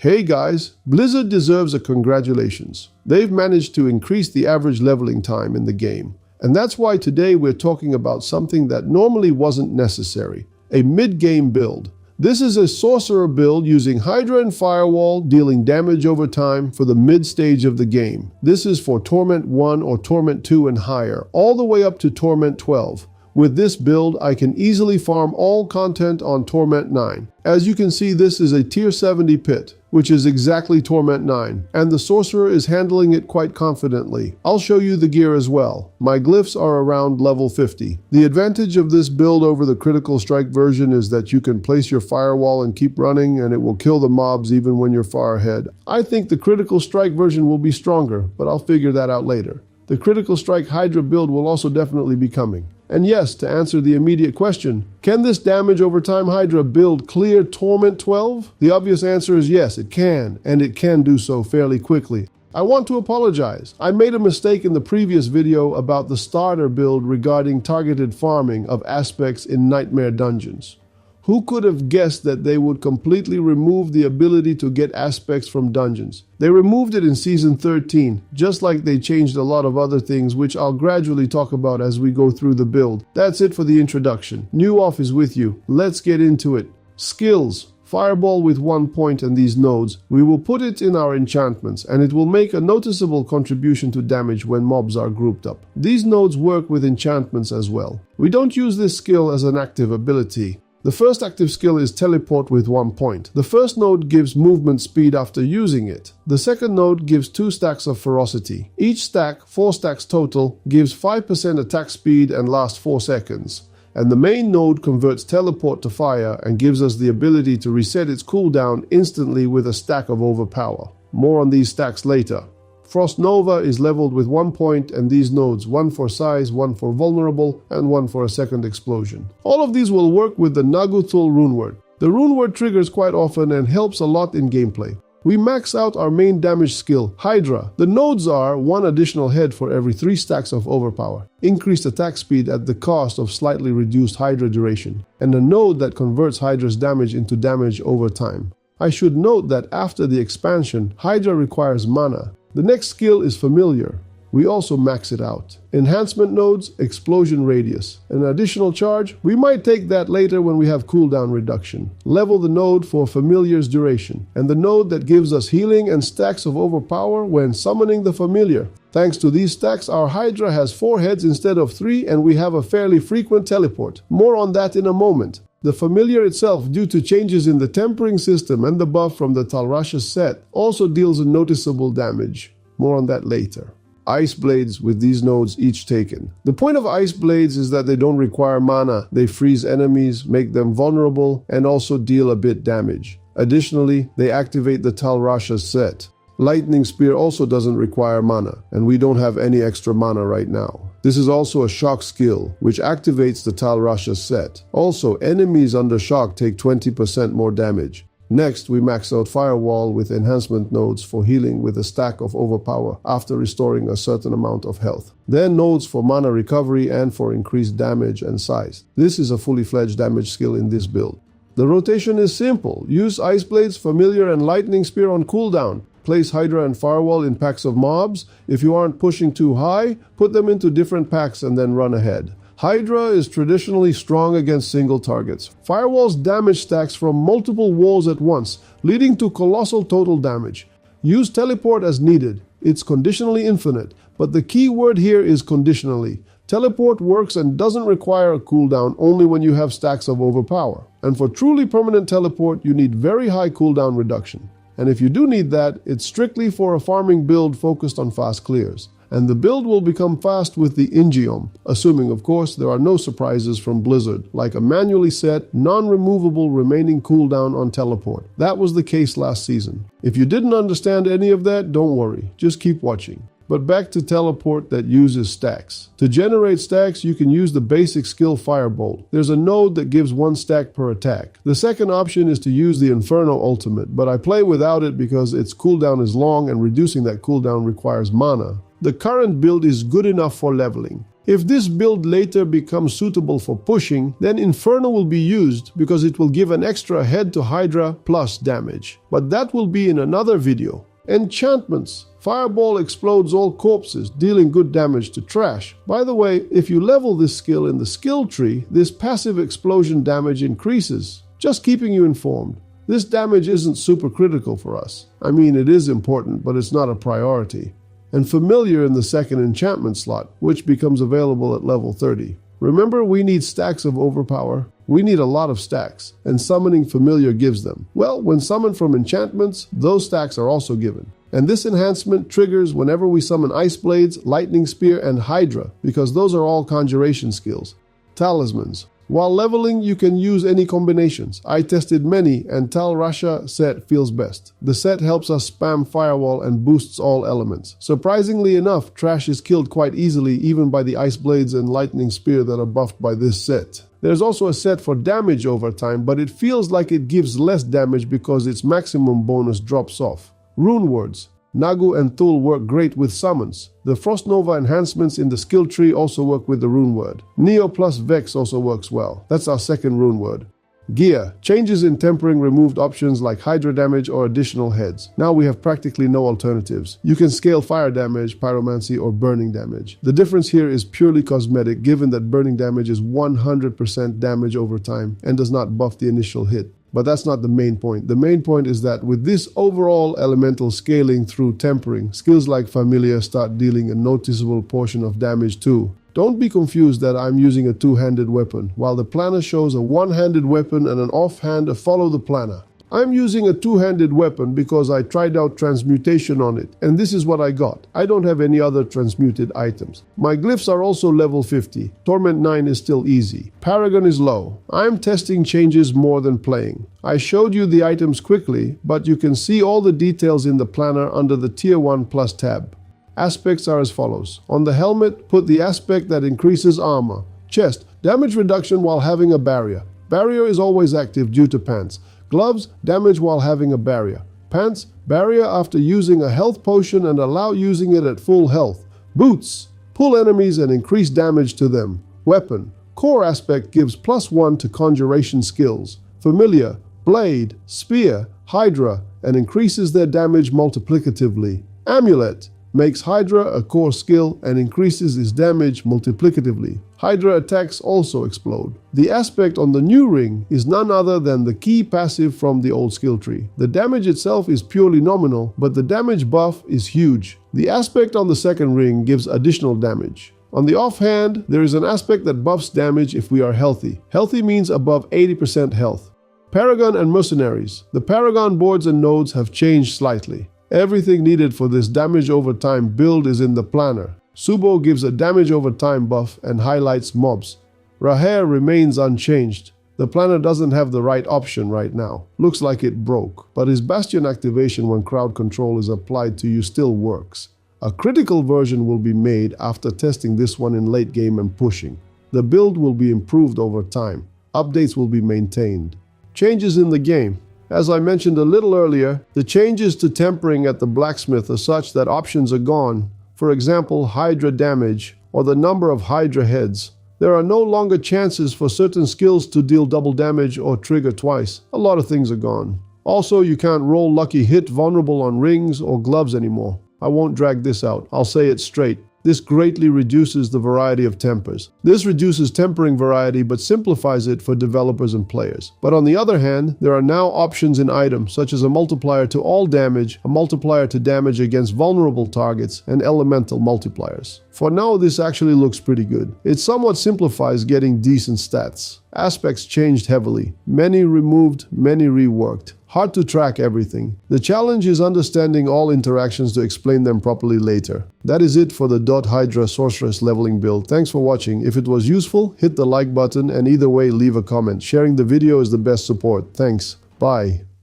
Hey guys, Blizzard deserves a congratulations. They've managed to increase the average leveling time in the game. And that's why today we're talking about something that normally wasn't necessary, a mid-game build. This is a sorcerer build using Hydra and Firewall, dealing damage over time for the mid-stage of the game. This is for Torment 1 or Torment 2 and higher, all the way up to Torment 12. With this build, I can easily farm all content on Torment 9. As you can see, this is a tier 70 pit, which is exactly Torment 9, and the sorcerer is handling it quite confidently. I'll show you the gear as well. My glyphs are around level 50. The advantage of this build over the critical strike version is that you can place your firewall and keep running, and it will kill the mobs even when you're far ahead. I think the critical strike version will be stronger, but I'll figure that out later. The critical strike Hydra build will also definitely be coming. And yes, to answer the immediate question, can this damage over time Hydra build clear Torment 12? The obvious answer is yes, it can, and it can do so fairly quickly. I want to apologize. I made a mistake in the previous video about the starter build regarding targeted farming of aspects in Nightmare Dungeons. Who could have guessed that they would completely remove the ability to get aspects from dungeons? They removed it in Season 13, just like they changed a lot of other things which I'll gradually talk about as we go through the build. That's it for the introduction. New Off is with you. Let's get into it. Skills. Fireball with 1 point and these nodes. We will put it in our enchantments and it will make a noticeable contribution to damage when mobs are grouped up. These nodes work with enchantments as well. We don't use this skill as an active ability. The first active skill is Teleport with 1 point. The first node gives movement speed after using it. The second node gives 2 stacks of Ferocity. Each stack, 4 stacks total, gives 5% attack speed and lasts 4 seconds. And the main node converts Teleport to Fire and gives us the ability to reset its cooldown instantly with a stack of Overpower. More on these stacks later. Frost Nova is leveled with 1 point and these nodes, 1 for size, 1 for vulnerable, and 1 for a second explosion. All of these will work with the Nagutul runeword. The runeword triggers quite often and helps a lot in gameplay. We max out our main damage skill, Hydra. The nodes are 1 additional head for every 3 stacks of Overpower, increased attack speed at the cost of slightly reduced Hydra duration, and a node that converts Hydra's damage into damage over time. I should note that after the expansion, Hydra requires mana. The next skill is Familiar. We also max it out. Enhancement nodes, Explosion Radius. An additional charge, we might take that later when we have cooldown reduction. Level the node for Familiar's duration, and the node that gives us healing and stacks of Overpower when summoning the Familiar. Thanks to these stacks, our Hydra has 4 heads instead of 3 and we have a fairly frequent teleport. More on that in a moment. The Familiar itself, due to changes in the tempering system and the buff from the Talrasha set, also deals a noticeable damage. More on that later. Ice Blades with these nodes each taken. The point of Ice Blades is that they don't require mana. They freeze enemies, make them vulnerable, and also deal a bit damage. Additionally, they activate the Talrasha set. Lightning Spear also doesn't require mana, and we don't have any extra mana right now. This is also a shock skill, which activates the Talrasha set. Also, enemies under shock take 20% more damage. Next, we max out Firewall with enhancement nodes for healing with a stack of Overpower after restoring a certain amount of health. Then nodes for mana recovery and for increased damage and size. This is a fully fledged damage skill in this build. The rotation is simple. Use Ice Blades, Familiar, and Lightning Spear on cooldown. Place Hydra and Firewall in packs of mobs. If you aren't pushing too high, put them into different packs and then run ahead. Hydra is traditionally strong against single targets. Firewall's damage stacks from multiple walls at once, leading to colossal total damage. Use Teleport as needed. It's conditionally infinite, but the key word here is conditionally. Teleport works and doesn't require a cooldown only when you have stacks of Overpower. And for truly permanent teleport, you need very high cooldown reduction. And if you do need that, it's strictly for a farming build focused on fast clears. And the build will become fast with the Ingeom, assuming of course there are no surprises from Blizzard, like a manually set, non-removable remaining cooldown on teleport. That was the case last season. If you didn't understand any of that, don't worry, just keep watching. But back to teleport that uses stacks. To generate stacks, you can use the basic skill Firebolt. There's a node that gives 1 stack per attack. The second option is to use the Inferno ultimate, but I play without it because its cooldown is long and reducing that cooldown requires mana. The current build is good enough for leveling. If this build later becomes suitable for pushing, then Inferno will be used because it will give an extra head to Hydra plus damage. But that will be in another video. Enchantments. Fireball explodes all corpses, dealing good damage to trash. By the way, if you level this skill in the skill tree, this passive explosion damage increases. Just keeping you informed. This damage isn't super critical for us. I mean, it is important, but it's not a priority. And familiar in the second enchantment slot, which becomes available at level 30. Remember, we need stacks of Overpower. We need a lot of stacks, and summoning familiar gives them. Well, when summoned from enchantments, those stacks are also given. And this enhancement triggers whenever we summon Ice Blades, Lightning Spear, and Hydra, because those are all conjuration skills. Talismans. While leveling, you can use any combinations. I tested many, and Tal Rasha set feels best. The set helps us spam Firewall and boosts all elements. Surprisingly enough, trash is killed quite easily even by the Ice Blades and Lightning Spear that are buffed by this set. There's also a set for damage over time, but it feels like it gives less damage because its maximum bonus drops off. Runewords. Nagu and Thul work great with summons. The Frost Nova enhancements in the skill tree also work with the rune word. Neo plus Vex also works well. That's our second rune word. Gear. Changes in tempering removed options like Hydra damage or additional heads. Now we have practically no alternatives. You can scale fire damage, pyromancy, or burning damage. The difference here is purely cosmetic, given that burning damage is 100% damage over time and does not buff the initial hit. But that's not the main point. The main point is that with this overall elemental scaling through tempering, skills like Familiar start dealing a noticeable portion of damage too. Don't be confused that I'm using a two-handed weapon, while the planner shows a one-handed weapon and an offhand follow the planner. I'm using a two-handed weapon because I tried out transmutation on it, and this is what I got. I don't have any other transmuted items. My glyphs are also level 50. Torment 9 is still easy. Paragon is low. I'm testing changes more than playing. I showed you the items quickly, but you can see all the details in the planner under the Tier 1 Plus tab. Aspects are as follows. On the helmet, put the aspect that increases armor. Chest, damage reduction while having a barrier. Barrier is always active due to pants. Gloves, damage while having a barrier. Pants, barrier after using a health potion and allow using it at full health. Boots, pull enemies and increase damage to them. Weapon, core aspect gives +1 to conjuration skills. Familiar, blade, spear, Hydra, and increases their damage multiplicatively. Amulet, makes Hydra a core skill and increases its damage multiplicatively. Hydra attacks also explode. The aspect on the new ring is none other than the key passive from the old skill tree. The damage itself is purely nominal, but the damage buff is huge. The aspect on the second ring gives additional damage. On the offhand, there is an aspect that buffs damage if we are healthy. Healthy means above 80% health. Paragon and Mercenaries. The Paragon boards and nodes have changed slightly. Everything needed for this damage over time build is in the planner. Subo gives a damage over time buff and highlights mobs. Raher remains unchanged. The planner doesn't have the right option right now. Looks like it broke, but his Bastion activation when crowd control is applied to you still works. A critical version will be made after testing this one in late game and pushing. The build will be improved over time. Updates will be maintained. Changes in the game. As I mentioned a little earlier, the changes to tempering at the blacksmith are such that options are gone. For example, Hydra damage or the number of Hydra heads. There are no longer chances for certain skills to deal double damage or trigger twice. A lot of things are gone. Also, you can't roll lucky hit vulnerable on rings or gloves anymore. I won't drag this out. I'll say it straight. This greatly reduces the variety of tempers. This reduces tempering variety but simplifies it for developers and players. But on the other hand, there are now options in items such as a multiplier to all damage, a multiplier to damage against vulnerable targets, and elemental multipliers. For now, this actually looks pretty good. It somewhat simplifies getting decent stats. Aspects changed heavily. Many removed, many reworked. Hard to track everything. The challenge is understanding all interactions to explain them properly later. That is it for the Hydra Sorceress leveling build. Thanks for watching. If it was useful, hit the like button and either way leave a comment. Sharing the video is the best support. Thanks. Bye.